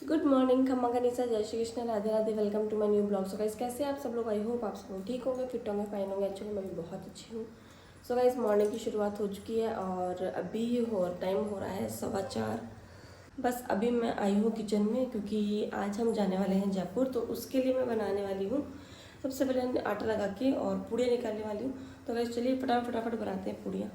Good morning, खम्मा गनीसा, जय Shri Krishna, Radhe Radhe. Welcome to my new blog. So guys, कैसे हैं आप सब लोग? आई होप आप सब लोग ठीक होंगे, फिट होंगे, फाइन होंगे। एक्चुअली मैं भी बहुत अच्छी हूँ। सो गाइस, मॉर्निंग की शुरुआत हो चुकी है और अभी टाइम हो रहा है 4:15। बस अभी मैं आई हूँ किचन में क्योंकि आज हम जाने वाले हैं जयपुर, तो उसके लिए मैं बनाने वाली हूँ। सबसे पहले आटा लगा के और पूड़ियाँ निकालने वाली हूँ। तो गाइस चलिए फटाफट बनाते हैं पूड़ियाँ।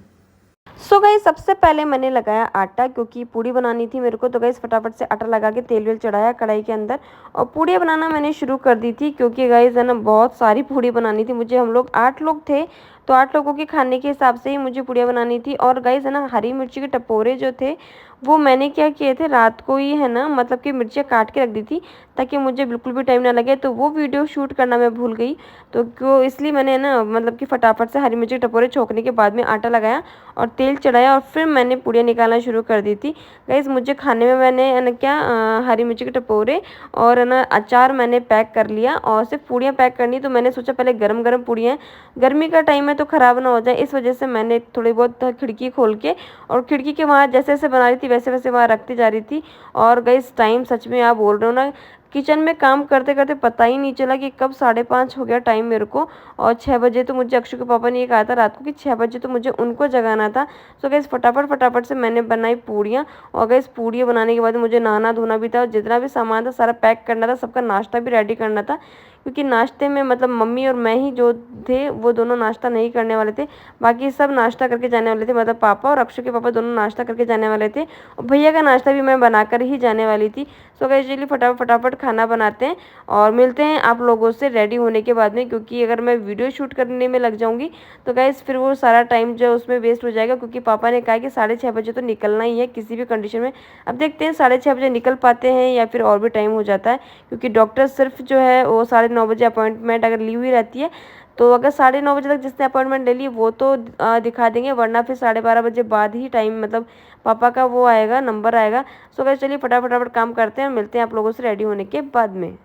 सो गाइस, सबसे पहले मैंने लगाया आटा क्योंकि पूड़ी बनानी थी मेरे को। तो गाइस फटाफट से आटा लगा के तेल वेल चढ़ाया कढ़ाई के अंदर और पूड़ियाँ बनाना मैंने शुरू कर दी थी क्योंकि गाइस है ना, बहुत सारी पूड़ी बनानी थी मुझे। हम लोग 8 लोग थे, तो 8 लोगों के खाने के हिसाब से ही मुझे पूड़ियाँ बनानी थी। और गाइस है ना, हरी मिर्ची के टपोरे जो थे वो मैंने क्या किए थे, रात को ही है ना, मतलब कि मिर्चियाँ काट के रख दी थी ताकि मुझे बिल्कुल भी टाइम ना लगे। तो वो वीडियो शूट करना मैं भूल गई, तो क्यों इसलिए मैंने ना, मतलब कि फटाफट से हरी मिर्ची के टपोरे छोंकने के बाद में आटा लगाया और तेल चढ़ाया और फिर मैंने पूड़ियाँ निकालना शुरू कर दी थी। गाइस मुझे खाने में मैंने है ना क्या, हरी मिर्ची के टपोरे और है ना अचार मैंने पैक कर लिया और सिर्फ पूड़ियाँ पैक करनी। तो मैंने सोचा पहले गरम गरम पूड़ियाँ, गर्मी का टाइम है तो ख़राब ना हो जाए, इस वजह से मैंने थोड़ी बहुत खिड़की खोल के और खिड़की के वहाँ जैसे जैसे बना रही थी वैसे वैसे वहाँ रखती जा रही थी। और गाइस टाइम सच में आप बोल रहे हो ना, किचन में काम करते करते पता ही नहीं चला कि कब 5:30 हो गया टाइम मेरे को। और 6 बजे तो मुझे अक्षु के पापा ने ये कहा था रात को कि 6 बजे तो मुझे उनको जगाना था। सो गाइस फटाफट से मैंने बनाई पूड़ियाँ। और गाइस पूड़ियाँ बनाने के बाद मुझे नहाना धोना भी था और जितना भी सामान था सारा पैक करना था, सबका नाश्ता भी रेडी करना था क्योंकि नाश्ते में मतलब मम्मी और मैं ही जो थे वो दोनों नाश्ता नहीं करने वाले थे, बाकी सब नाश्ता करके जाने वाले थे। मतलब पापा और अक्षु के पापा दोनों नाश्ता करके जाने वाले थे और भैया का नाश्ता भी मैं बनाकर ही जाने वाली थी। सो गाइस चलिए फटाफट खाना बनाते हैं और मिलते हैं आप लोगों से रेडी होने के बाद में, क्योंकि अगर मैं वीडियो शूट करने में लग जाऊंगी तो गाइस फिर वो सारा टाइम जो उसमें वेस्ट हो जाएगा, क्योंकि पापा ने कहा कि 6:30 बजे तो निकलना ही है किसी भी कंडीशन में। अब देखते हैं 6:30 बजे निकल पाते हैं या फिर और भी टाइम हो जाता है, क्योंकि डॉक्टर सिर्फ जो है वो 9:30 बजे अपॉइंटमेंट अगर ली हुई रहती है, तो अगर 9:30 बजे तक जिसने अपॉइंटमेंट ले ली वो तो दिखा देंगे, वरना फिर 12:30 बजे बाद ही टाइम, मतलब पापा का वो आएगा, नंबर आएगा। सो गाइस चलिए फटाफट काम करते हैं और मिलते हैं आप लोगों से रेडी होने के बाद में।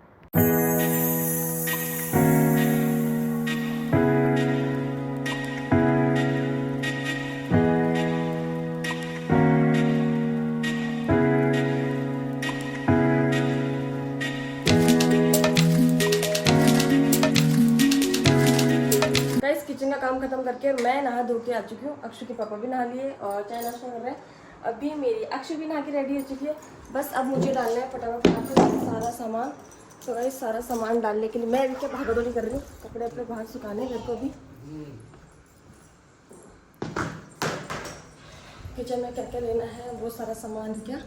गाइस किचन का काम खत्म करके मैं नहा धो के आ चुकी हूँ। अक्षु के पापा भी नहा लिए और चाय नाश्ता कर रहे हैं। अभी मेरी अक्षु भी नहा के रेडी हो चुकी है। बस अब मुझे डालना है फटाफट सारा सामान। तो गाइस सारा सामान डालने के लिए मैं भी क्या भागदौड़ी कर रही हूँ, कपड़े अपने बाहर सुखाने घर को भी। किचन में क्या क्या लेना है वो सारा सामान क्या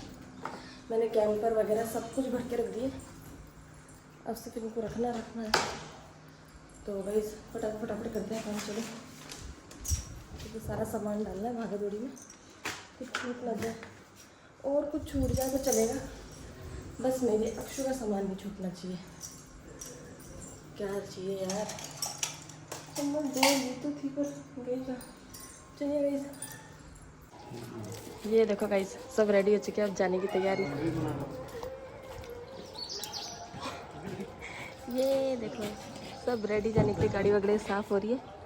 मैंने कैंपर वगैरह सब कुछ भर के रख दिए। अब सिर्फ इनको रखना है। तो भाई फटाफट करते हैं काम। चलो क्योंकि सारा सामान डालना है भागा-दौड़ी में, कुछ छूट ना जाए। और कुछ छूट जाए तो चलेगा, बस मेरे अक्षु का सामान नहीं छूटना चाहिए। क्या चाहिए यार, सामान दो ली तो थी पर गई कहाँ। चलिए गाइस, ये देखो गाइस सब रेडी हो चुके हैं, अब जाने की तैयारी। ये देखो सब रेडी जाने के लिए, गाड़ी वगैरह साफ हो रही है।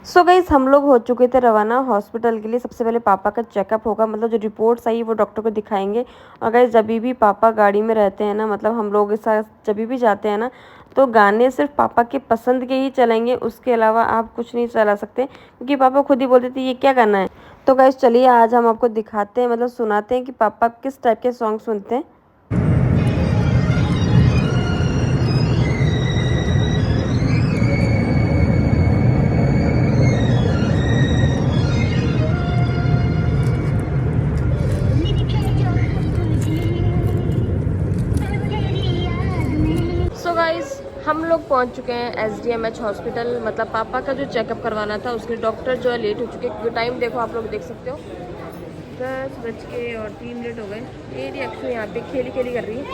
सो गाइस हम लोग हो चुके थे रवाना हॉस्पिटल के लिए। सबसे पहले पापा का चेकअप होगा, मतलब जो रिपोर्ट्स आई वो डॉक्टर को दिखाएंगे। और गाइस जब भी पापा गाड़ी में रहते हैं ना, मतलब हम लोग के साथ जब भी जाते हैं ना, तो गाने सिर्फ पापा के पसंद के ही चलेंगे, उसके अलावा आप कुछ नहीं चला सकते, क्योंकि पापा खुद ही बोलते थे ये क्या करना है। तो गाइस चलिए आज हम आपको दिखाते हैं, मतलब सुनाते हैं कि पापा किस टाइप के सॉन्ग सुनते हैं। सो गाइस हम लोग पहुंच चुके हैं SDMH हॉस्पिटल। मतलब पापा का जो चेकअप करवाना था उसके डॉक्टर जो है लेट हो चुके हैं। टाइम देखो आप लोग देख सकते हो, 10:03 हो गए। ये अक्षु यहाँ पे खेली कर रही है।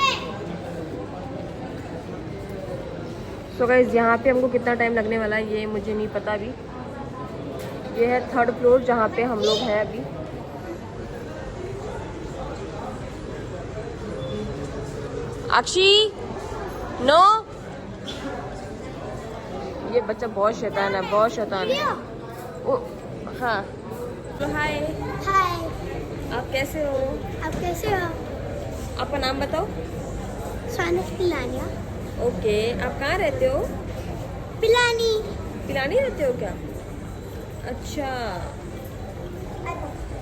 सो गाइस यहाँ पे हमको कितना टाइम लगने वाला है ये मुझे नहीं पता अभी। ये है 3rd फ्लोर जहाँ पे हम लोग हैं अभी। अक्षी नो, ये बच्चा बहुत शैतान है, बहुत शैतान है। ओ हाँ तो हाय, हाय, आप कैसे हो? आप कैसे हो? आपका नाम बताओ। सोनस पिलानिया। ओके, आप कहाँ रहते हो? पिलानी। पिलानी रहते हो क्या? अच्छा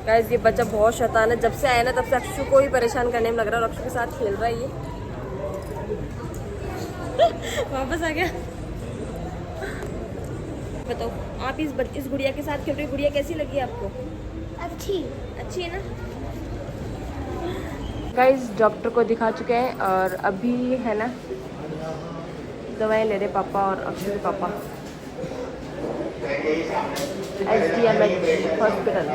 गाइस, ये बच्चा बहुत शैतान है। जब से आया ना तब से अक्षु को ही परेशान करने में लग रहा है और अक्षु के साथ खेल रहा है ये। वापस आ गया। बताओ, आप इस गुड़िया के साथ खेल रही हो, गुड़िया कैसी लगी आपको? अच्छी। अच्छी है ना? गाइस, डॉक्टर को दिखा चुके हैं और अभी है ना दवाएं ले रहे पापा और अक्षु के पापा। SDMH hospital.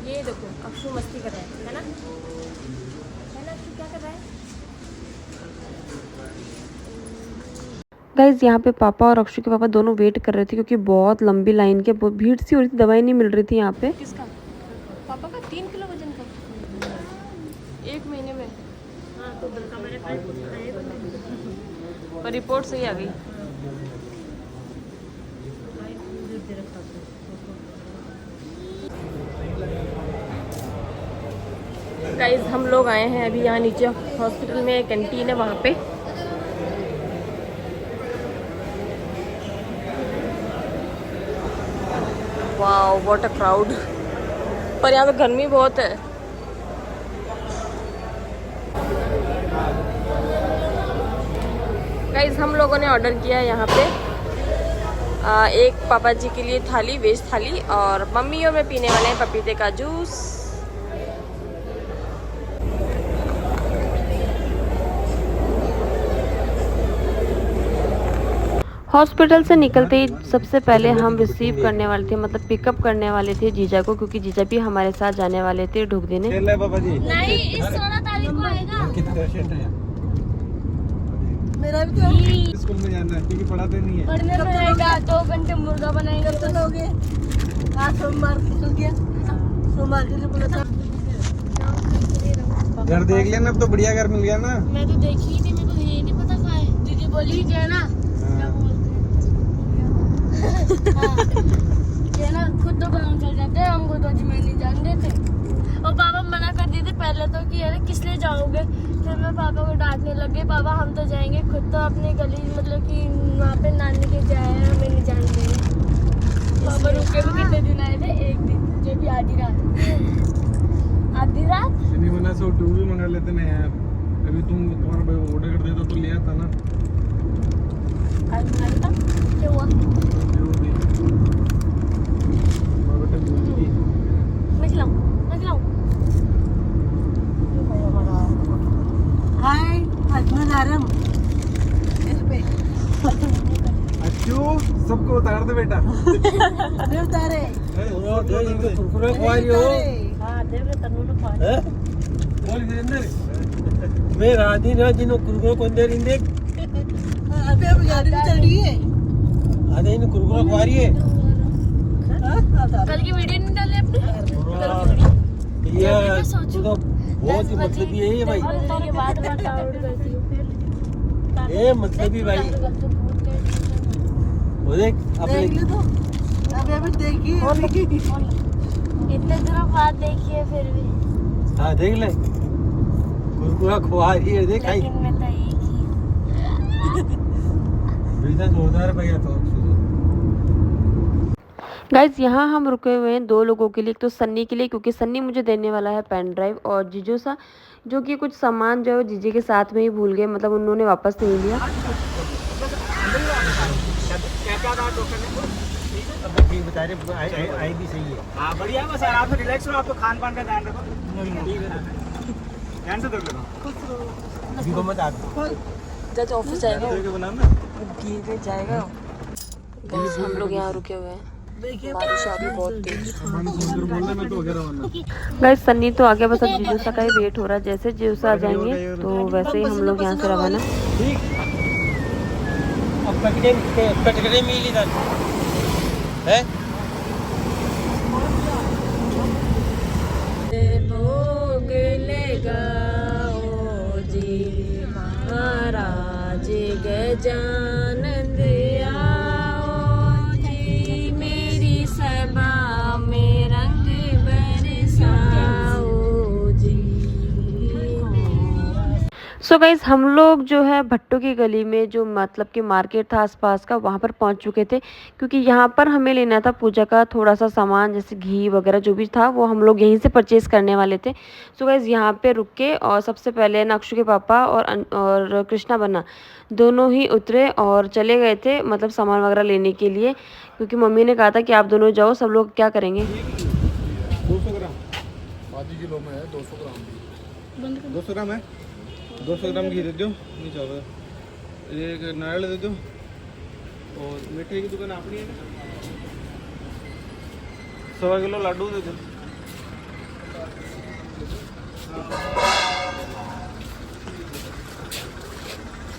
ये देखो अक्षु मस्ती कर रहा है ना? अक्षु क्या कर रहा है? गाइज यहाँ पे पापा और अक्षु के पापा दोनों वेट कर रहे थे क्योंकि बहुत लंबी लाइन के भीड़ सी हो रही थी, दवाई नहीं मिल रही थी यहाँ पे। किसका? पापा का 3 किलो वजन का 1 महीने में। हाँ तो पर रिपोर्ट सही आ गई। गाइस, हम लोग आए हैं अभी यहाँ नीचे हॉस्पिटल में कैंटीन है वहाँ पे। Wow what a crowd. पर यहाँ तो गर्मी बहुत है। गाइस, हम लोगों ने ऑर्डर किया है यहाँ पे एक पापा जी के लिए थाली, वेज थाली, और मम्मी और मैं पीने वाले हैं पपीते का जूस। हॉस्पिटल से निकलते ही सबसे पहले हम रिसीव करने वाले थे, मतलब पिकअप करने वाले थे जीजा को, क्योंकि जीजा भी हमारे साथ जाने वाले थे ढूक देने। नहीं, इस 16 तारीख को आएगा। मेरा भी तो स्कूल में जाना है क्योंकि पढ़ाते नहीं है। पढ़ने में आएगा, 2 घंटे मुर्गा बनाएगा। तो लोगे आज सोमवार निकल गया, सोमवार के लिए बोला था। घर देख लेना, अब तो बढ़िया घर मिल गया ना। मैं तो देखी ही नहीं, मेरे को ये नहीं पता कहाँ है। दीदी बोली क्या ना, क्या बोलते हैं ना, खुद तो गाँव चल जाते हैं, हमको तो अजमेर नहीं जान देते। और पापा मना कर दिए थे पहले तो कि अरे किस लिए जाओगे। फिर मैं पापा को डांटने लग गई, पापा हम तो जाएंगे खुद तो अपनी गली, मतलब कि वहाँ पे नानी के जाए, हमें नहीं जाने देंगे। पापा रुके भी कितने दिन आए थे? 1 दिन, जो भी आधी रात। आधी रात नहीं मना सो टू भी मंगा लेते ना यार। अभी तुम्हारा भाई ऑर्डर कर देता तो ले आता ना। आज मंगा लेता, क्या हुआ? मैं खिलाऊं, मैं खिलाऊं। हाय अजमल आराम अच्छू सबको उतार दे बेटा। अबे उतारे कुरकुरे खवा रही हो। हाँ देव रे तन्नू ने खा बोल वीरेंद्र मैं राजी ना जिनो कुरकुरे कौन दे रही है। अबे अब गाड़ी में चल रही है। आधे इन कुरकुरे खवा रही है। कल की वीडियो नहीं डाले अपने? कल की वीडियो ये तो बहुत ही मतलबी है ये भाई। के बाद मैं डाउनलोड करती हूँ। ये मतलबी भाई। वो देख अपने तो अबे अभी देखिए इतने दिनों बाद देखिए फिर भी। हाँ देख ले कुरकुरा खवा रही है। देख आई लेकिन मैं तो एक ही। जोरदार भैया तो गाइज यहाँ हम रुके हुए हैं 2 लोगों के लिए। एक तो सन्नी के लिए, क्योंकि सन्नी मुझे देने वाला है पेन ड्राइव, और जीजू सा जो कि कुछ सामान जो है जीजे के साथ में ही भूल गए, मतलब उन्होंने वापस नहीं लिया। बता रहे आई भी सही है। हाँ बढ़िया, बस आराम से रिलैक्स रहो। आप तो खान पान का ध्यान रखो। ध्यान से देखो मत आप जज ऑफिस जाएगा, गिर जाएगा। गाइस, हम लोग यहाँ रुके हुए हैं, बारिश आ रही बहुत तेज। गाइस सन्नी तो आ गया, बस अब जीजू सा का ही वेट हो रहा है। जैसे जीजू सा आ जाएंगे तो वैसे ही हम लोग यहाँ से रवाना। अब कटकरे मिली था है भोग लगाओ जी महाराज गजानंद सो गाइस हम लोग जो है भट्टों की गली में जो मतलब कि मार्केट था आसपास का वहाँ पर पहुँच चुके थे, क्योंकि यहाँ पर हमें लेना था पूजा का थोड़ा सा सामान, जैसे घी वगैरह जो भी था वो हम लोग यहीं से परचेज़ करने वाले थे। सो गाइस यहाँ पे रुक के और सबसे पहले नक्षु के पापा और कृष्णा बन्ना दोनों ही उतरे और चले गए थे मतलब सामान वगैरह लेने के लिए, क्योंकि मम्मी ने कहा था कि आप दोनों जाओ, सब लोग क्या करेंगे। 200 ग्राम आधी किलो में है, 200 ग्राम 200 ग्राम है, 200 ग्राम घी दे दो, नहीं चावल एक नारियल दे दो, और मीठे की दुकान अपनी है ना, 1.25 किलो लड्डू दे दो।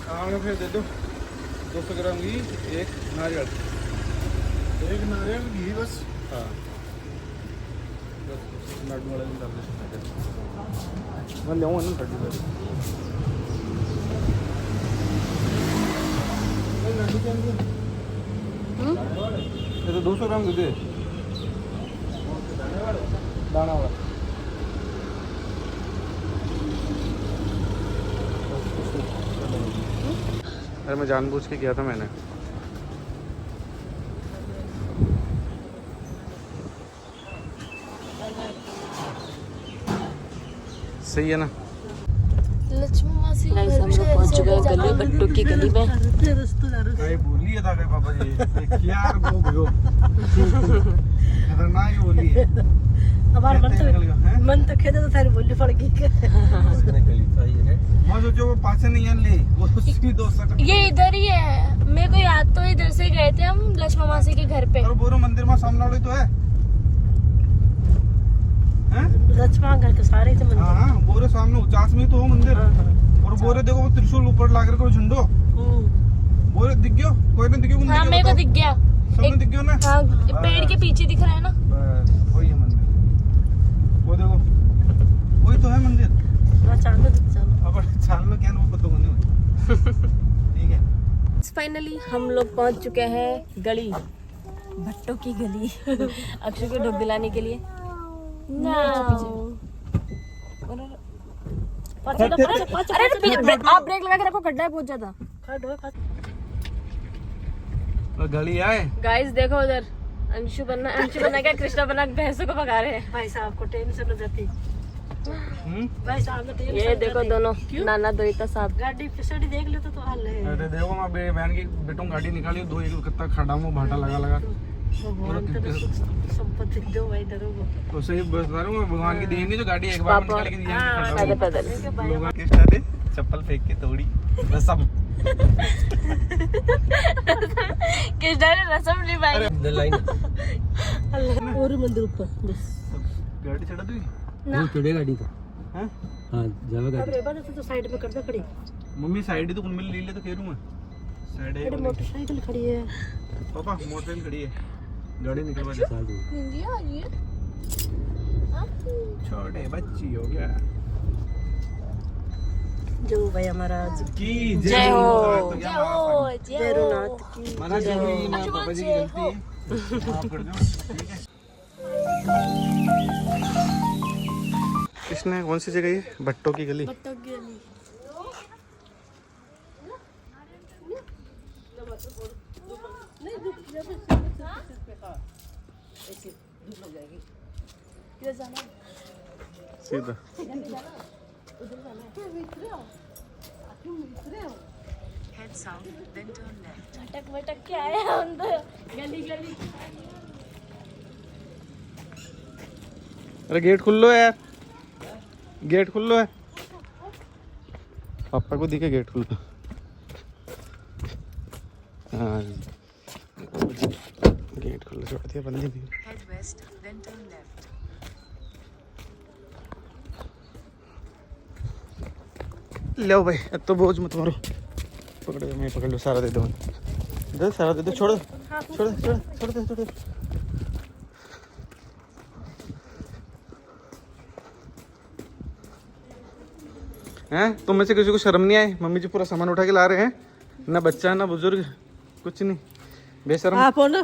हाँ फिर दे दो 200 ग्राम घी, एक नारियल घी बस। हाँ लड्डू वाले दिन डाल मैं ले ना लड्डू ये तो 200 ग्राम दे दाना वाला। अरे मैं जानबूझ के किया था मैंने। सही है ना। लक्ष्मी मासी गाइस हम लोग पहुंच चुके हैं गली भट्टों की गली में। कहीं बोली है था पापा जी क्या गो गयो खतरनाक ही बोली है। हमारा मन तो खेदे तो सारी बोली पड़ गई। मैं सोचो वो पासे नहीं है ले वो तो सीधी 200 ये इधर ही है, मेरे को याद तो इधर से गए थे हम लक्ष्मी मासी के घर पे। और बोरो मंदिर में सामने वाले तो है लक्ष्मण घर के सारे थे मंदिर। हाँ बोरे सामने 50 में तो हो मंदिर। और बोरे देखो वो त्रिशूल ऊपर लाकर को झंडो बोरे दिख गयो, कोई नहीं दिख गयो। हाँ मेरे को दिख गया, सबने दिख गयो ना। हाँ पेड़ के पीछे दिख रहा है ना, बस वही है मंदिर। वो देखो वही तो है मंदिर। चलो चलो अब चाल में क्या वो पता नहीं ठीक है। फाइनली हम लोग पहुंच चुके हैं गली भट्टों की गली अक्षय को ढोक दिलाने के लिए। अरे आप ब्रेक लगा के रखो, गड्ढा है बहुत ज्यादा। गली आए गाइस देखो उधर अंशु बन्ना क्या कृष्णा बन्ना भैंसों को भगा रहे हैं। भाई साहब को टेंशन हो जाती। भाई साहब ने ये देखो दोनों नाना दोहिता साहब। गाड़ी फिसड़ी देख लो तो हाल है। अरे देखो मैं बहन की बेटों गाड़ी निकाली दो एक कितना खड़ा में भाटा लगा भगवान तेरे सुख संपत्ति दो भाई दरो तो सही बस भगवान की देन नहीं जो गाड़ी एक बार निकाल के दी पैदल लोगों के स्टार्ट चप्पल फेंक के तोड़ी रसम कृष्णा ने रसम निभाई। लाइन और मंदिर ऊपर बस गाड़ी चढ़ा दी ना चढ़े गाड़ी का हैं हां जावा गाड़ी। अरे बात तो साइड में कर दे खड़ी। मम्मी साइड तो उनमें ले ले तो कह रहा हूं मैं साइड है। मोटरसाइकिल खड़ी है पापा मोटरसाइकिल खड़ी है गाड़ी निकलवा दे साल हिंदी आ रही है। छोटे बच्ची हो गया जो भैया महाराज की जय हो। जय रुनाथ की मना जो हुई ना पापा जी की गलती है माफ कर दो ठीक है। किसने कौन सी जगह है भट्टों की गली। भट्टों की गली सीधा भटक भटक के आए हैं अंदर गली गली। अरे गेट खुल लो यार, गेट खुल लो है। पापा को दिखे गेट खुल लो। हाँ गेट खुल छोड़ दिया बंद ही नहीं। लो भाई अब तो बोझ मत मारो, पकड़ो मैं पकड़ लो सारा दे दो, दे सारा दे दो, छोड़ दो छोड़ दो छोड़ दो छोड़ दो। हैं तुम में से किसी को शर्म नहीं आई? मम्मी जी पूरा सामान उठा के ला रहे हैं, ना बच्चा ना बुजुर्ग कुछ नहीं, बेशर्म। आप हो ना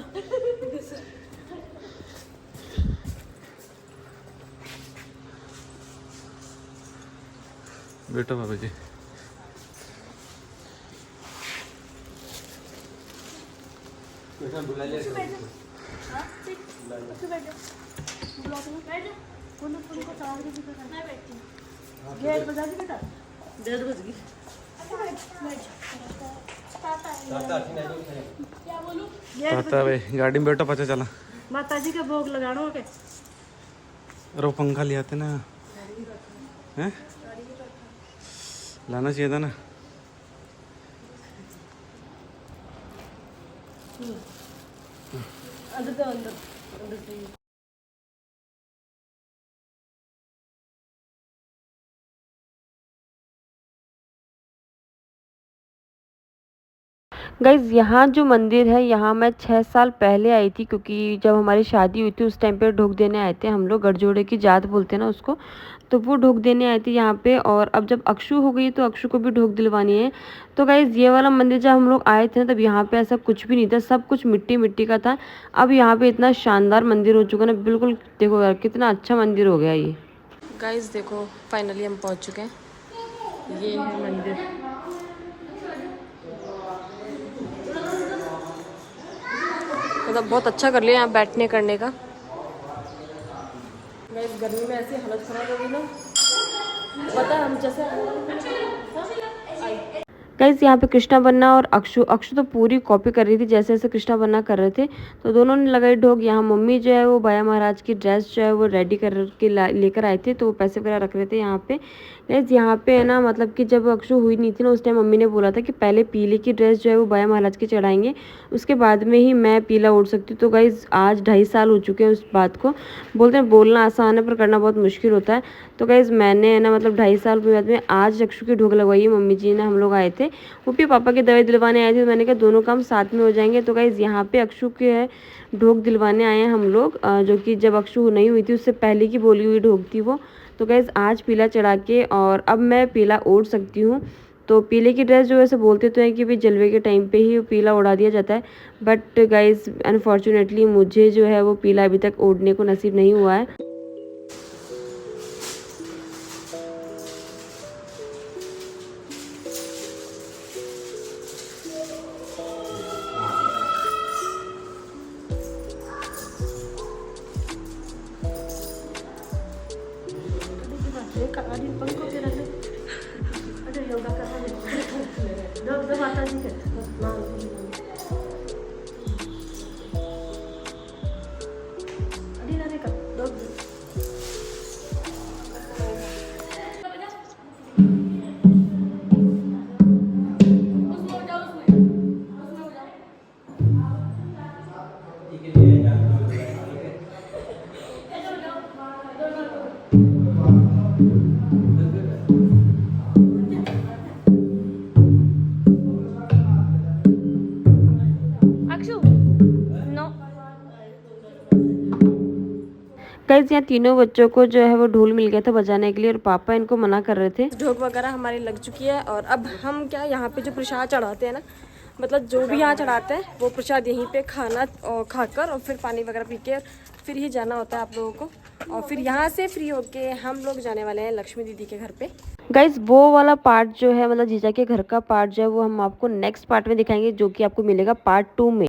बेटो बाबा जी गेट बजा दी बेटा 1:30 बज गई। क्या बोलूं? पता है भाई, गाड़ी में बैठो पता चला। माता जी का भोग लगाना के रो पंखा ले आते ना, हैं लाना चाहिए था ना। अंदर गाइज़ यहाँ जो मंदिर है यहाँ मैं 6 साल पहले आई थी, क्योंकि जब हमारी शादी हुई थी उस टाइम पे ढोक देने आए थे हम लोग, गठजोड़े की जात बोलते हैं ना उसको, तो वो ढोक देने आए थे यहाँ पे। और अब जब अक्षु हो गई तो अक्षु को भी ढोक दिलवानी है। तो गाइज़ ये वाला मंदिर जब हम लोग आए थे ना तब यहाँ पे ऐसा कुछ भी नहीं था, सब कुछ मिट्टी मिट्टी का था। अब यहाँ पे इतना शानदार मंदिर हो चुका ना, बिल्कुल देखो यार कितना अच्छा मंदिर हो गया ये। गाइस देखो फाइनली हम पहुंच चुके हैं, ये है मंदिर। मतलब बहुत अच्छा कर लिया यहाँ बैठने करने का। गाइस गर्मी में ऐसी हालत खराब हो गई ना, पता है हम जैसे गाइस यहाँ पे कृष्णा बनना और अक्षु तो पूरी कॉपी कर रही थी जैसे जैसे कृष्णा बनना कर रहे थे, तो दोनों ने लगाई ढोक। यहाँ मम्मी जो है वो बाया महाराज की ड्रेस जो है वो रेडी कर के लेकर आए थे, तो वो पैसे वगैरह रख रहे थे यहाँ पे। गाइस यहाँ पे है ना, मतलब कि जब अक्षु हुई नहीं थी ना उस टाइम मम्मी ने बोला था कि पहले पीले की ड्रेस जो है वो बाया महाराज की चढ़ाएंगे, उसके बाद में ही मैं पीला ओढ़ सकती हूँ। तो गाइस आज 2.5 साल हो चुके हैं उस बात को। बोलते हैं बोलना आसान है पर करना बहुत मुश्किल होता है। तो गाइस मैंने है ना मतलब 2.5 साल के बाद में आज अक्षु की ढोक लगवाई है मम्मी जी ने। हम लोग आए थे, वो भी पापा की दवाई दिलवाने आए थे, तो मैंने कहा दोनों काम साथ में हो जाएंगे। तो गाइस यहाँ पे अक्षु के है ढोक दिलवाने आए हैं हम लोग, जो कि जब अक्षु नहीं हुई थी उससे पहले की बोली हुई ढोक थी वो। तो गाइस आज पीला चढ़ा के और अब मैं पीला ओढ़ सकती हूँ। तो पीले की ड्रेस जो वैसे बोलते तो हैं कि भाई जलवे के टाइम पे ही पीला उड़ा दिया जाता है, बट गाइस अनफॉर्चुनेटली मुझे जो है वो पीला अभी तक ओढ़ने को नसीब नहीं हुआ है। माता जी के गाइस यहाँ तीनों बच्चों को जो है वो ढोल मिल गया था बजाने के लिए और पापा इनको मना कर रहे थे। ढोक वगैरह हमारी लग चुकी है और अब हम क्या यहाँ पे जो प्रसाद चढ़ाते हैं ना, मतलब जो भी यहाँ चढ़ाते हैं वो प्रसाद यहीं पे खाना और खाकर और फिर पानी वगैरह पी के फिर ही जाना होता है आप लोगों को। और फिर यहाँ से फ्री होके हम लोग जाने वाले हैं लक्ष्मी दीदी के घर पे। गाइज वो वाला पार्ट जो है मतलब जीजा के घर का पार्ट जो है वो हम आपको नेक्स्ट पार्ट में दिखाएंगे, जो कि आपको मिलेगा पार्ट 2 में।